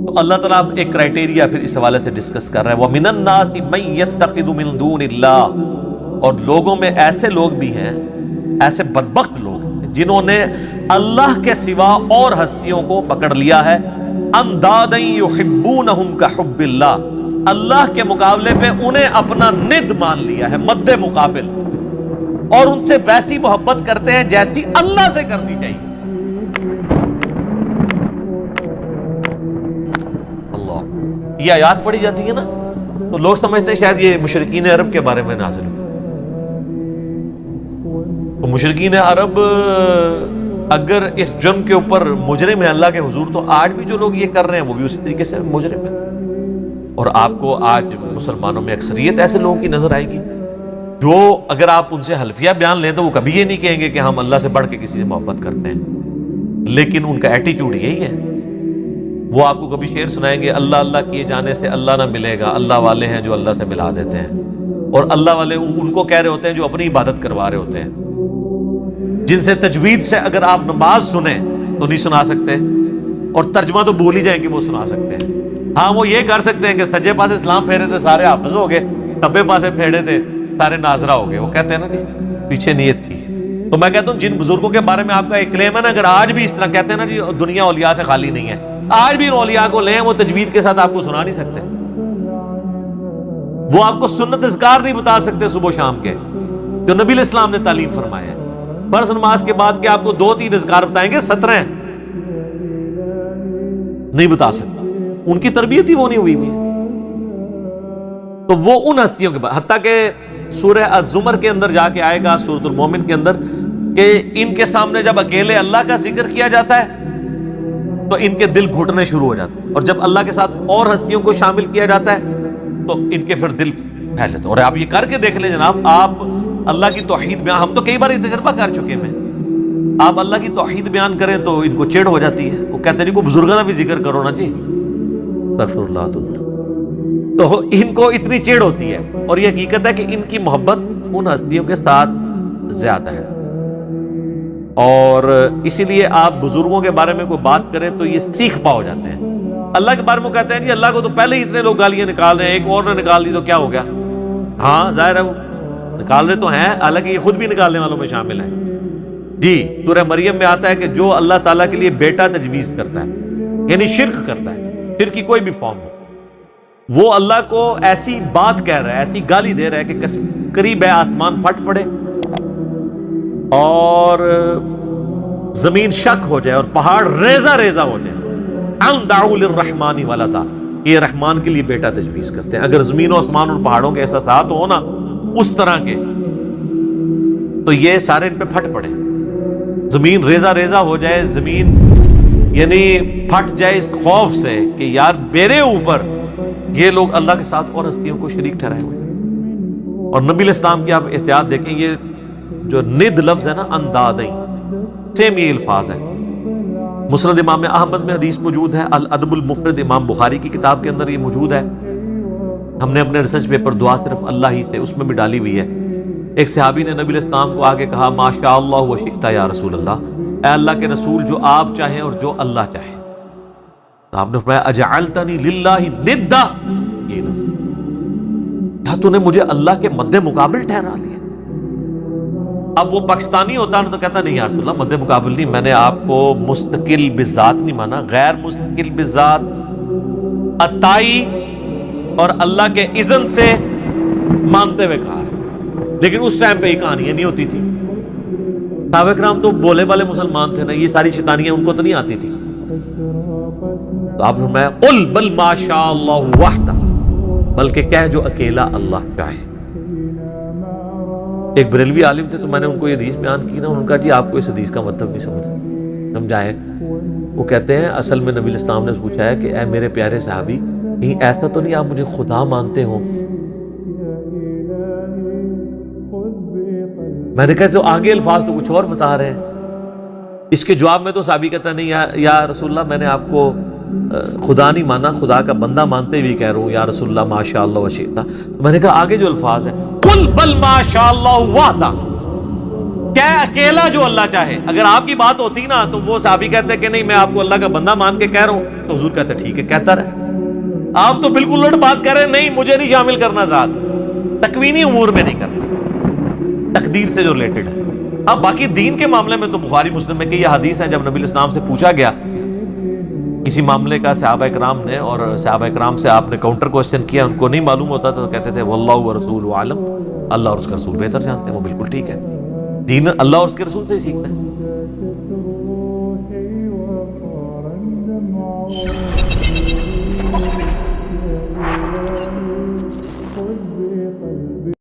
تو اللہ تعالیٰ ایک کرائٹیریا پھر اس حوالے سے ڈسکس کر رہا ہے وَمِنَ النَّاسِ مَن يَتَّخِذُ مِن دُونِ اللَّهِ، اور لوگوں میں ایسے لوگ بھی ہیں، ایسے بدبخت لوگ جنہوں نے اللہ کے سوا اور ہستیوں کو پکڑ لیا ہے، اندادا یحبونہم کحب اللہ، اللہ کے مقابلے پہ انہیں اپنا ند مان لیا ہے، مد مقابل، اور ان سے ویسی محبت کرتے ہیں جیسی اللہ سے کرنی چاہیے۔ اللہ، یہ آیات پڑھی جاتی ہے نا تو لوگ سمجھتے ہیں شاید یہ مشرکین عرب کے بارے میں نازل ہوئی۔ تو مشرکین عرب اگر اس جرم کے اوپر مجرم ہے اللہ کے حضور، تو آج بھی جو لوگ یہ کر رہے ہیں وہ بھی اسی طریقے سے مجرم ہیں۔ اور آپ کو آج مسلمانوں میں اکثریت ایسے لوگوں کی نظر آئے گی جو اگر آپ ان سے حلفیہ بیان لیں تو وہ کبھی یہ نہیں کہیں گے کہ ہم اللہ سے بڑھ کے کسی سے محبت کرتے ہیں، لیکن ان کا ایٹیٹیوڈ یہی ہے۔ وہ آپ کو کبھی شعر سنائیں گے، اللہ اللہ کیے جانے سے اللہ نہ ملے گا، اللہ والے ہیں جو اللہ سے ملا دیتے ہیں، اور اللہ والے ان کو کہہ رہے ہوتے ہیں جو اپنی عبادت کروا رہے ہوتے ہیں، جن سے تجوید سے اگر آپ نماز سنیں تو نہیں سنا سکتے، اور ترجمہ تو بھول ہی جائیں کہ وہ سنا سکتے ہیں۔ ہاں وہ یہ کر سکتے ہیں کہ سجے پاسے اسلام پھیرے تھے سارے حافظ ہو گئے، کبے پاسے پھیرے تھے سارے ناظرہ ہو گئے، وہ کہتے ہیں نا جی پیچھے نیت کی۔ تو میں کہتا ہوں جن بزرگوں کے بارے میں آپ کا ایک کلیم ہے نا، اگر آج بھی اس طرح کہتے ہیں نا جی دنیا اولیاء سے خالی نہیں ہے، آج بھی ان اولیاء کو لیں، وہ تجوید کے ساتھ آپ کو سنا نہیں سکتے، وہ آپ کو سنت اذکار نہیں بتا سکتے صبح و شام کے جو نبی علیہ السلام نے تعلیم فرمایا ہے۔ فرض نماز کے بعد کہ آپ کو 2-3 اذکار بتائیں گے، 17 نہیں بتا سکتے، ان کی تربیت ہی وہ نہیں ہوئی ہے۔ تو وہ ان ہستیوں کے بعد، حتیٰ کہ سورہ الزمر کے اندر جا کے آئے گا، سورۃ المومن کے اندر، کہ ان کے سامنے جب اکیلے اللہ کا ذکر کیا جاتا ہے تو ان کے دل گھٹنے شروع ہو جاتے ہیں، اور جب اللہ کے ساتھ اور ہستیوں کو شامل کیا جاتا ہے تو ان کے پھر دل پھیل جاتے ہیں۔ اور آپ یہ کر کے دیکھ لیں جناب، آپ اللہ کی توحید بیان، ہم تو کئی بار یہ تجربہ کر چکے ہیں، آپ اللہ کی توحید بیان کریں تو ان کو چڑ ہو جاتی ہے، وہ کہتے ہیں کو بزرگوں کا بھی ذکر کرو نا جی، استغفر اللہ، تو ان کو اتنی چڑ ہوتی ہے، اور یہ حقیقت ہے کہ ان کی محبت ان ہستیوں کے ساتھ زیادہ ہے۔ اور اسی لیے آپ بزرگوں کے بارے میں کوئی بات کریں تو یہ سیکھ پا ہو جاتے ہیں۔ اللہ کے بارے میں کہتے ہیں جی اللہ کو تو پہلے ہی اتنے لوگ گالیاں نکال رہے ہیں، ایک اور نے نکال دی تو کیا ہو گیا؟ ہاں ظاہر ہے وہ نکال رہے تو ہیں، حالانکہ یہ خود بھی نکالنے والوں میں شامل ہیں جی۔ سورہ مریم میں آتا ہے کہ جو اللہ تعالیٰ کے لیے بیٹا تجویز کرتا ہے، یعنی شرک کرتا ہے، شرک کی کوئی بھی فارم ہو، وہ اللہ کو ایسی بات کہہ رہا ہے، ایسی گالی دے رہا ہے کہ قریب ہے آسمان پھٹ پڑے اور زمین شک ہو جائے اور پہاڑ ریزہ ریزہ ہو جائے۔ ان دعوا للرحمن ولدا، یہ رحمان کے لیے بیٹا تجویز کرتے ہیں۔ اگر زمین و آسمان اور پہاڑوں کے احساسات ہو نا اس طرح کے، تو یہ سارے ان پہ پھٹ پڑے، زمین ریزہ ریزہ ہو جائے، زمین یعنی پھٹ جائے اس خوف سے کہ یار میرے اوپر یہ لوگ اللہ کے ساتھ اور ہستیوں کو شریک ٹھہرائے ہوئے۔ اور نبی علیہ السلام کی آپ احتیاط دیکھیں، یہ جو ند لفظ ہے نا، اندادئی، سیم یہ الفاظ ہے۔ مسند امام احمد میں حدیث موجود ہے، الادب المفرد امام بخاری کی کتاب کے اندر یہ موجود ہے۔ ہم نے اپنے ریسرچ پیپر دعا صرف اللہ ہی سے، اس میں بھی ڈالی ہوئی ہے۔ ایک صحابی نے نبی علیہ السلام کو آگے کہا، ما شاء اللہ و شئت یا رسول اللہ، اے اللہ کے رسول جو آپ چاہیں اور جو اللہ چاہے۔ تو آپ نے فرمایا اجعلتنی للہ ندا، یہ لفظ، کیا تو نے مجھے اللہ کے مد مقابل ٹھہرا لیا؟ اب وہ پاکستانی ہوتا نا تو کہتا نہیں یا رسول اللہ مد مقابل نہیں، میں نے آپ کو مستقل بذات نہیں مانا، غیر مستقل بذات، عطائی اور اللہ کے اذن سے مانتے ہوئے کہا ہے۔ لیکن اس ٹائم پہ یہ کہانیاں نہیں ہوتی تھی، صحابہ کرام تو بولے والے مسلمان تھے نا، یہ ساری شیطانیاں ان کو تو نہیں آتی تھی۔ تو آپ فرمایا قل بل ما شاء اللہ وحدہ، بلکہ کہہ جو اکیلا اللہ چاہے۔ ایک بریلوی عالم تھے تو میں نے ان کو یہ حدیث بیان کی نا، انہوں نے کہا جی آپ کو اس حدیث کا مطلب نہیں سمجھائے۔ وہ کہتے ہیں اصل میں نبی علیہ السلام نے پوچھا ہے کہ اے میرے پیارے صحابی، کہیں ایسا تو نہیں آپ مجھے خدا مانتے ہو؟ میں نے کہا تو آگے الفاظ تو کچھ اور بتا رہے ہیں۔ اس کے جواب میں تو صحابی کہتا نہیں یا رسول اللہ میں نے آپ کو خدا نہیں مانا، خدا کا بندہ مانتے بھی کہہ رہا ہوں یا رسول اللہ ما شاء اللہ و شئت۔ تو میں نے کہا آگے جو الفاظ ہیں قل بل ما شاء اللہ وحدہ، کیا اکیلا جو اللہ چاہے. اگر آپ کی بات ہوتی نا تو وہ صحابی کہتے کہ نہیں میں آپ کو اللہ کا بندہ مان کے کہہ رہا ہوں, تو حضور کہتے ٹھیک ہے کہتا رہے. آپ تو بالکل الٹ بات کہہ رہے ہیں, نہیں مجھے نہیں شامل کرنا ذات, تکوینی امور میں نہیں کرنا, تقدیر سے جو ریلیٹڈ ہے. اب باقی دین کے معاملے میں تو بخاری مسلم میں کہ یہ حدیث ہے, جب نبی علیہ السلام سے پوچھا گیا کسی معاملے کا صحابہ کرام نے, اور صحابہ کرام سے آپ نے کاؤنٹر کوسچن کیا, ان کو نہیں معلوم ہوتا تو کہتے تھے واللہ ورسولہ عالم, اللہ اور اس کا رسول بہتر جانتے ہیں. وہ بالکل ٹھیک ہے, دین اللہ اور اس کے رسول سے ہی سیکھنا ہے.